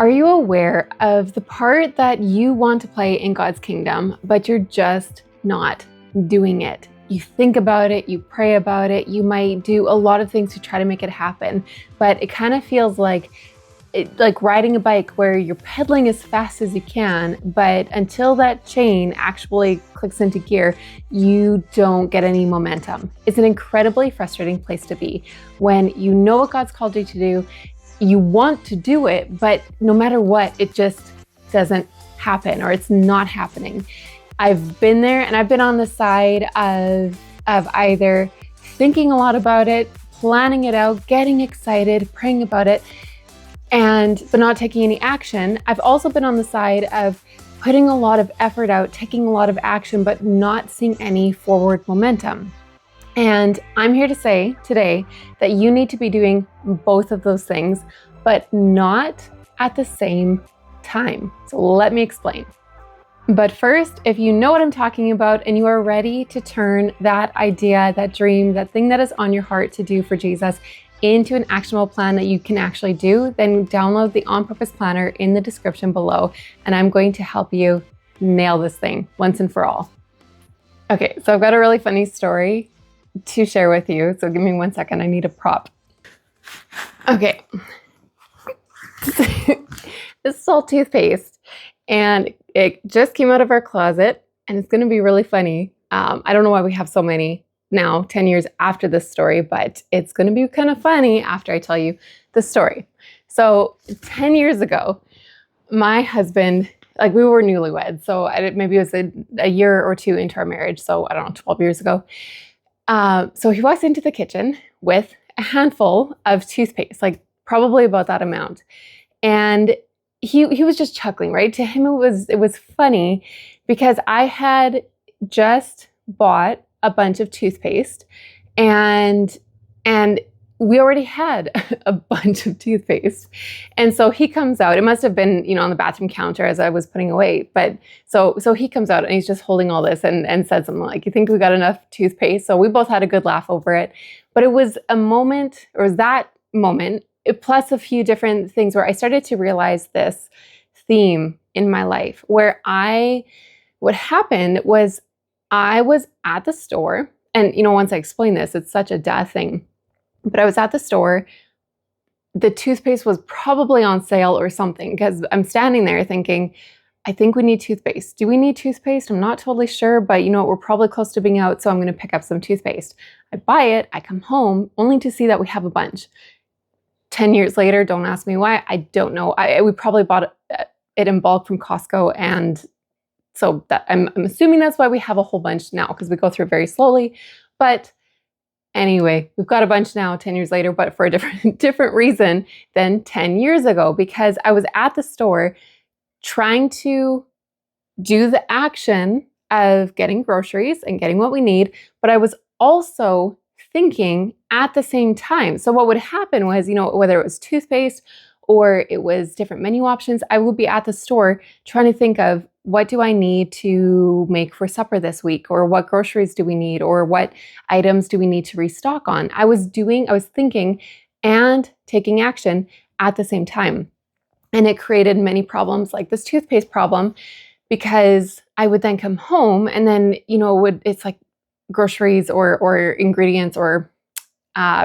Are you aware of the part that you want to play in God's kingdom, but you're just not doing it? You think about it, you pray about it, you might do a lot of things to try to make it happen, but it kind of feels like riding a bike where you're pedaling as fast as you can, but until that chain actually clicks into gear, you don't get any momentum. It's an incredibly frustrating place to be when you know what God's called you to do. You want to do it, but no matter what, it just doesn't happen, or it's not happening. I've been there, and I've been on the side of either thinking a lot about it, planning it out, getting excited, praying about it, but not taking any action. I've also been on the side of putting a lot of effort out, taking a lot of action, but not seeing any forward momentum. And I'm here to say today that you need to be doing both of those things, but not at the same time. So let me explain. But first, if you know what I'm talking about and you are ready to turn that idea, that dream, that thing that is on your heart to do for Jesus into an actionable plan that you can actually do, then download the On Purpose Planner in the description below, and I'm going to help you nail this thing once and for all. Okay, so I've got a really funny story to share with you. So give me 1 second. I need a prop. Okay. This is all toothpaste, and it just came out of our closet, and it's going to be really funny. I don't know why we have so many now, 10 years after this story, but it's going to be kind of funny after I tell you the story. So 10 years ago, my husband, we were newlyweds. So maybe it was a year or two into our marriage. So I don't know, 12 years ago. So he walks into the kitchen with a handful of toothpaste, probably about that amount. And he was just chuckling, right? To him, it was funny because I had just bought a bunch of toothpaste and we already had a bunch of toothpaste. And so he comes out, it must have been, on the bathroom counter as I was putting away. But so he comes out and he's just holding all this and said something like, "You think we got enough toothpaste?" So we both had a good laugh over it. But it was that moment, plus a few different things where I started to realize this theme in my life where what happened was I was at the store, and once I explain this, it's such a duh thing. But I was at the store, the toothpaste was probably on sale or something, because I'm standing there thinking, I think we need toothpaste. Do we need toothpaste? I'm not totally sure, but we're probably close to being out, so I'm going to pick up some toothpaste. I buy it, I come home, only to see that we have a bunch. 10 years later, don't ask me why, I don't know. We probably bought it in bulk from Costco, and so I'm assuming that's why we have a whole bunch now, because we go through it very slowly. But anyway, we've got a bunch now 10 years later, but for a different reason than 10 years ago, because I was at the store trying to do the action of getting groceries and getting what we need, but I was also thinking at the same time. So what would happen was, whether it was toothpaste or it was different menu options, I would be at the store trying to think of, what do I need to make for supper this week? Or what groceries do we need? Or what items do we need to restock on? I was thinking and taking action at the same time. And it created many problems, like this toothpaste problem, because I would then come home and then, it's like groceries or ingredients or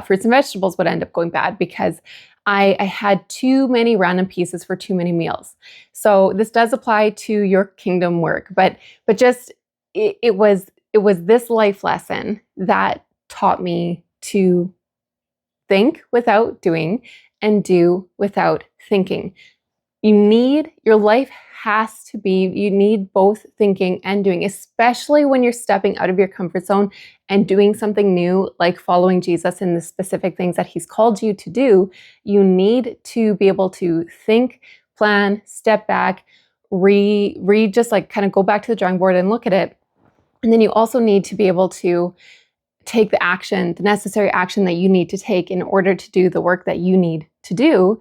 fruits and vegetables would end up going bad because I had too many random pieces for too many meals. So this does apply to your kingdom work, but just it was this life lesson that taught me to think without doing and do without thinking. Your life you need both thinking and doing, especially when you're stepping out of your comfort zone and doing something new, like following Jesus in the specific things that he's called you to do. You need to be able to think, plan, step back, read, just kind of go back to the drawing board and look at it. And then you also need to be able to take the necessary action that you need to take in order to do the work that you need to do.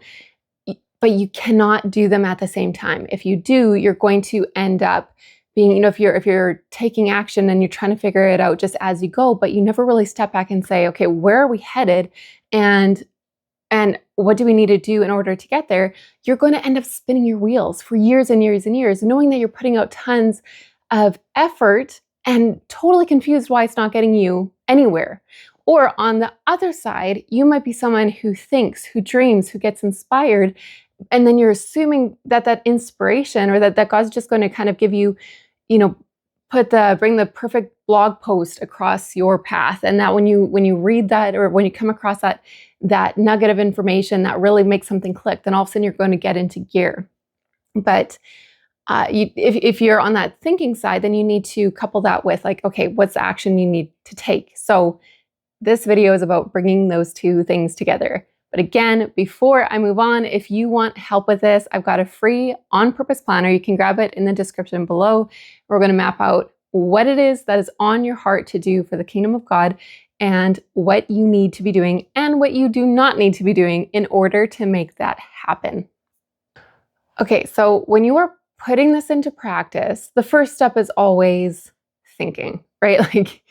But you cannot do them at the same time. If you do, you're going to end up being, if you're taking action and you're trying to figure it out just as you go, but you never really step back and say, okay, where are we headed? And and what do we need to do in order to get there, you're going to end up spinning your wheels for years and years and years, knowing that you're putting out tons of effort and totally confused why it's not getting you anywhere. Or on the other side, you might be someone who thinks, who dreams, who gets inspired, and then you're assuming that that inspiration, or that God's just going to kind of give you, you know, bring the perfect blog post across your path, and that when you read that, or when you come across that nugget of information that really makes something click, then all of a sudden you're going to get into gear. But if you're on that thinking side, then you need to couple that with, like, okay, what's the action you need to take? So this video is about bringing those two things together. But again, before I move on, if you want help with this, I've got a free On Purpose planner. You can grab it in the description below. We're going to map out what it is that is on your heart to do for the kingdom of God, and what you need to be doing and what you do not need to be doing in order to make that happen. Okay, so when you are putting this into practice, the first step is always thinking, right? Like,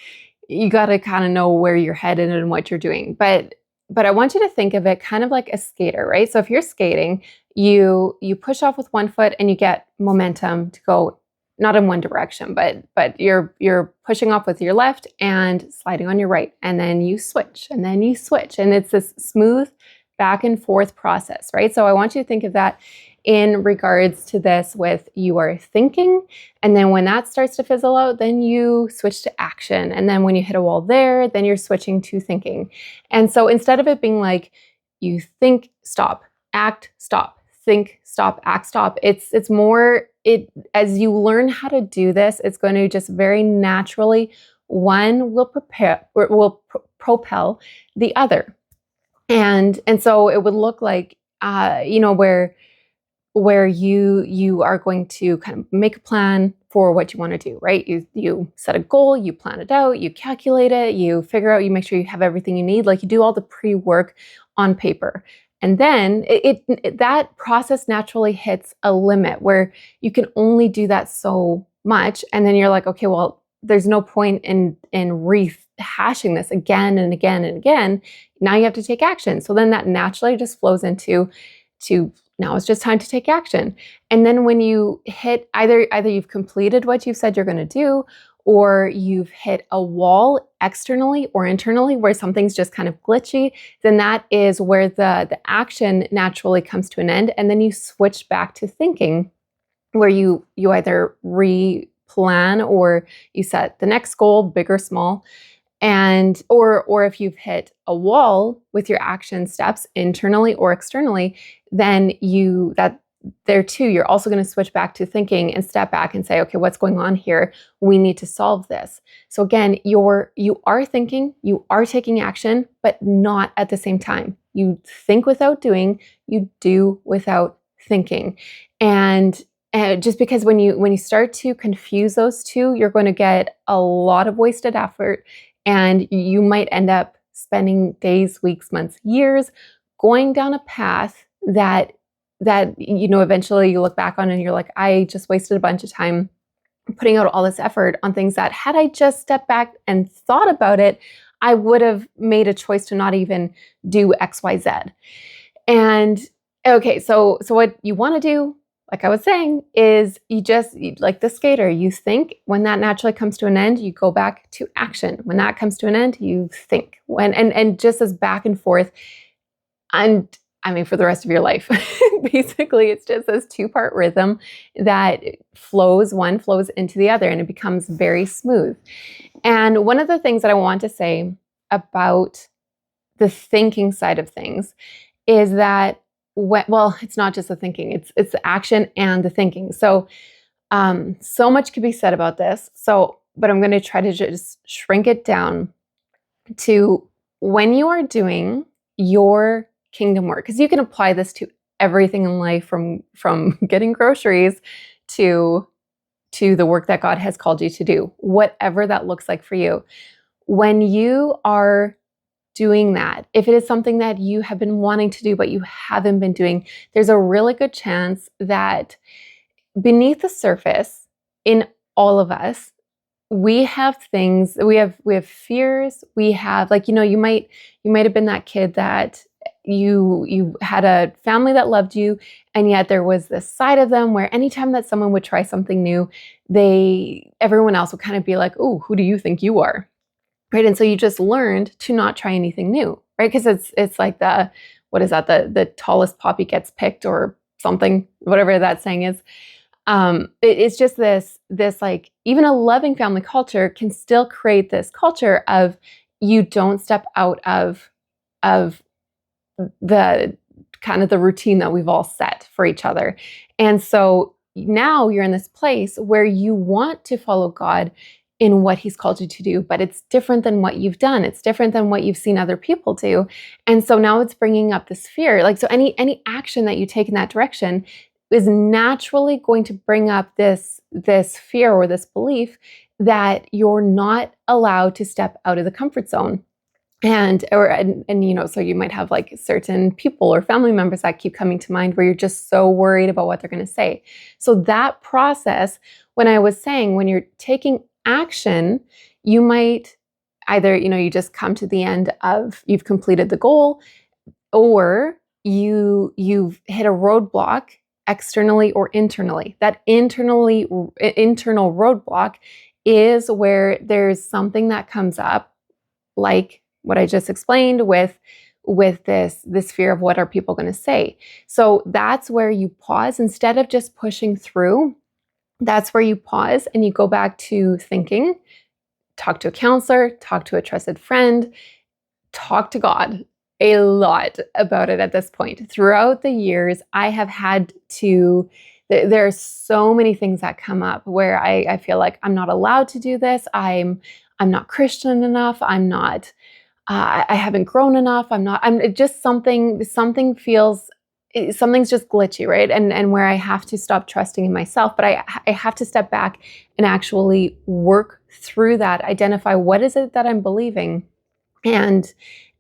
you got to kind of know where you're headed and what you're doing. But I want you to think of it kind of like a skater, right? So if you're skating, you push off with one foot and you get momentum to go not in one direction, but you're pushing off with your left and sliding on your right, and then you switch, and then you switch, and it's this smooth back and forth process, right? So I want you to think of that in regards to this with, you are thinking, and then when that starts to fizzle out, then you switch to action. And then when you hit a wall there, then you're switching to thinking. And so instead of it being like you think, stop, act, stop, think, stop, act, stop, it's more, as you learn how to do this, it's going to just very naturally, one will propel the other. And so it would look like, where you are going to kind of make a plan for what you want to do, right? You set a goal, you plan it out, you calculate it, you figure out, you make sure you have everything you need, like you do all the pre-work on paper. And then that process naturally hits a limit where you can only do that so much. And then you're like, okay, well, there's no point in rehashing this again and again and again. Now you have to take action. So then that naturally just flows into now it's just time to take action. And then when you hit either you've completed what you've said you're going to do, or you've hit a wall externally or internally where something's just kind of glitchy, then that is where the action naturally comes to an end. And then you switch back to thinking, where you either re-plan or you set the next goal, big or small. And or if you've hit a wall with your action steps internally or externally, then there too, you're also going to switch back to thinking and step back and say, okay, what's going on here? We need to solve this. So again, you are thinking, you are taking action, but not at the same time. You think without doing, you do without thinking. And just because when you start to confuse those two, you're going to get a lot of wasted effort. And you might end up spending days, weeks, months, years going down a path that eventually you look back on and you're like, I just wasted a bunch of time putting out all this effort on things that, had I just stepped back and thought about it, I would have made a choice to not even do X, Y, Z. And okay, so what you want to do, like I was saying, is like the skater, you think. When that naturally comes to an end, you go back to action. When that comes to an end, you think. And just as back and forth, and I mean, for the rest of your life. Basically, it's just this two-part rhythm that one flows into the other, and it becomes very smooth. And one of the things that I want to say about the thinking side of things is that it's not just the thinking, it's the action and the thinking. So much could be said about this. But I'm going to try to just shrink it down to when you are doing your kingdom work, because you can apply this to everything in life, from getting groceries to the work that God has called you to do, whatever that looks like for you. When you are doing that, if it is something that you have been wanting to do but you haven't been doing, there's a really good chance that beneath the surface in all of us, we have things, we have fears, we have, like, you might have been that kid that you had a family that loved you, and yet there was this side of them where anytime that someone would try something new, everyone else would kind of be like, "Oh, who do you think you are?" Right? And so you just learned to not try anything new, right? Because it's like what is that? The tallest poppy gets picked or something, whatever that saying is. It's just this like, even a loving family culture can still create this culture of you don't step out of the kind of the routine that we've all set for each other. And so now you're in this place where you want to follow God in what he's called you to do, but it's different than what you've done. It's different than what you've seen other people do. And so now it's bringing up this fear. Like, so any action that you take in that direction is naturally going to bring up this fear or this belief that you're not allowed to step out of the comfort zone. And so you might have like certain people or family members that keep coming to mind where you're just so worried about what they're going to say. So that process, when I was saying, when you're taking action, you might either, you just come to the end of, you've completed the goal, or you've hit a roadblock externally or internally. That internal roadblock is where there's something that comes up, like what I just explained with this fear of what are people going to say. So that's where you pause instead of just pushing through. That's where you pause and you go back to thinking, talk to a counselor, talk to a trusted friend, talk to God a lot about it at this point. Throughout the years, I have had to, there are so many things that come up where I feel like I'm not allowed to do this. I'm not Christian enough. I'm not, I haven't grown enough. I'm just something feels, something's just glitchy, right? And where I have to stop trusting in myself, but I have to step back and actually work through that, identify what is it that I'm believing and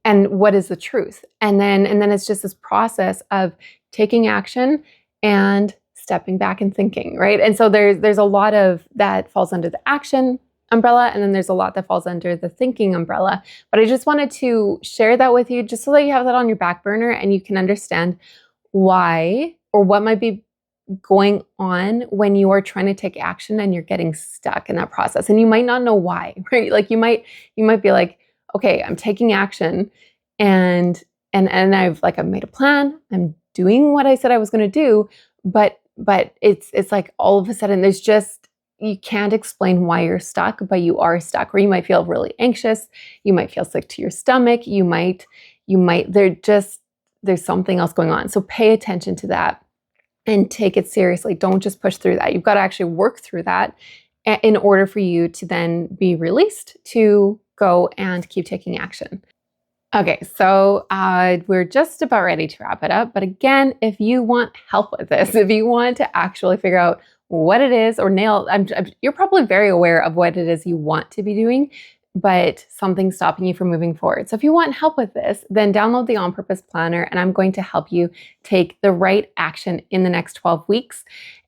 what is the truth. And then it's just this process of taking action and stepping back and thinking, right? And so there's a lot of that falls under the action umbrella, and then there's a lot that falls under the thinking umbrella. But I just wanted to share that with you just so that you have that on your back burner and you can understand why or what might be going on when you are trying to take action and you're getting stuck in that process. And you might not know why, right? Like you might be like, okay, I'm taking action and I've made a plan. I'm doing what I said I was going to do, but it's like all of a sudden there's just, you can't explain why you're stuck, but you are stuck, or you might feel really anxious. You might feel sick to your stomach. You might, there's something else going on. So pay attention to that and take it seriously. Don't just push through that. You've got to actually work through that in order for you to then be released to go and keep taking action. Okay, so we're just about ready to wrap it up. But again, if you want help with this, if you want to actually figure out what it is or you're probably very aware of what it is you want to be doing, but something's stopping you from moving forward. So if you want help with this, then download the On Purpose Planner, and I'm going to help you take the right action in the next 12 weeks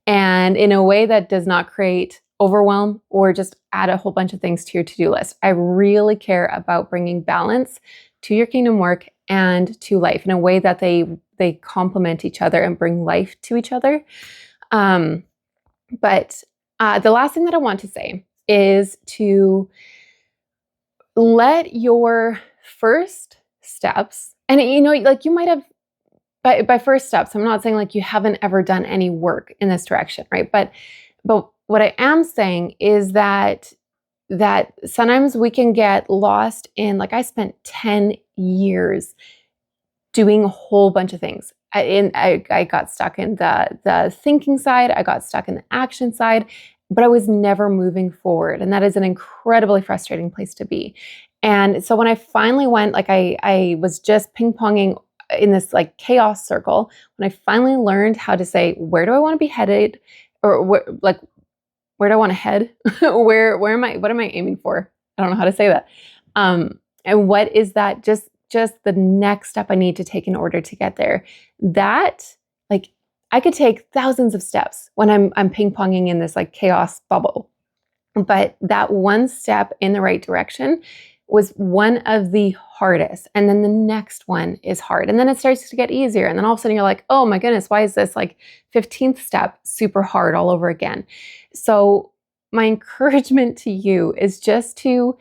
and in a way that does not create overwhelm or just add a whole bunch of things to your to-do list. I really care about bringing balance to your kingdom work and to life in a way that they complement each other and bring life to each other. But the last thing that I want to say is to let your first steps, and you might have, by first steps, I'm not saying like you haven't ever done any work in this direction, right? But what I am saying is that sometimes we can get lost in, like, I spent 10 years doing a whole bunch of things. I got stuck in the thinking side, I got stuck in the action side, but I was never moving forward. And that is an incredibly frustrating place to be. And so when I finally went, like I was just ping-ponging in this like chaos circle, when I finally learned how to say, where do I want to be headed? Or where do I want to head? What am I aiming for? I don't know how to say that. And what is that just the next step I need to take in order to get there? That, like, I could take thousands of steps when I'm ping-ponging in this like chaos bubble. But that one step in the right direction was one of the hardest. And then the next one is hard. And then it starts to get easier. And then all of a sudden you're like, oh my goodness, why is this like 15th step super hard all over again? So my encouragement to you is just to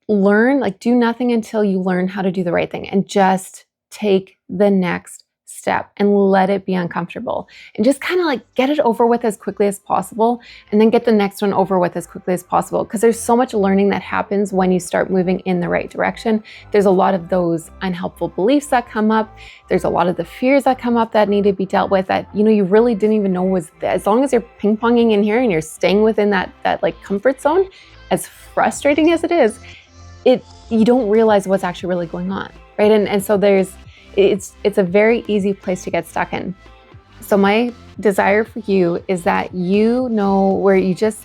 learn, like do nothing until you learn how to do the right thing, and just take the next step and let it be uncomfortable, and just kind of like get it over with as quickly as possible, and then get the next one over with as quickly as possible, because there's so much learning that happens when you start moving in the right direction. There's a lot of those unhelpful beliefs that come up. There's a lot of the fears that come up that need to be dealt with that, you know, you really didn't even know was there. As long as you're ping-ponging in here and you're staying within that like comfort zone, as frustrating as it is, you don't realize what's actually really going on, right? And so it's a very easy place to get stuck in. So my desire for you is that you know where you just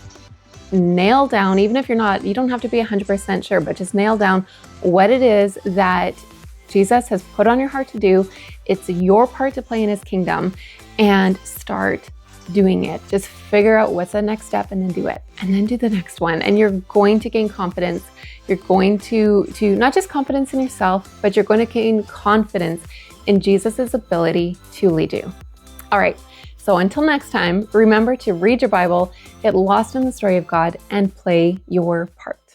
nail down, even if you don't have to be 100% sure, but just nail down what it is that Jesus has put on your heart to do. It's your part to play in his kingdom, and start doing it. Just figure out what's the next step and then do it, and then do the next one. And you're going to gain confidence. You're going to not just confidence in yourself, but you're going to gain confidence in Jesus's ability to lead you. All right. So until next time, remember to read your Bible, get lost in the story of God, and play your part.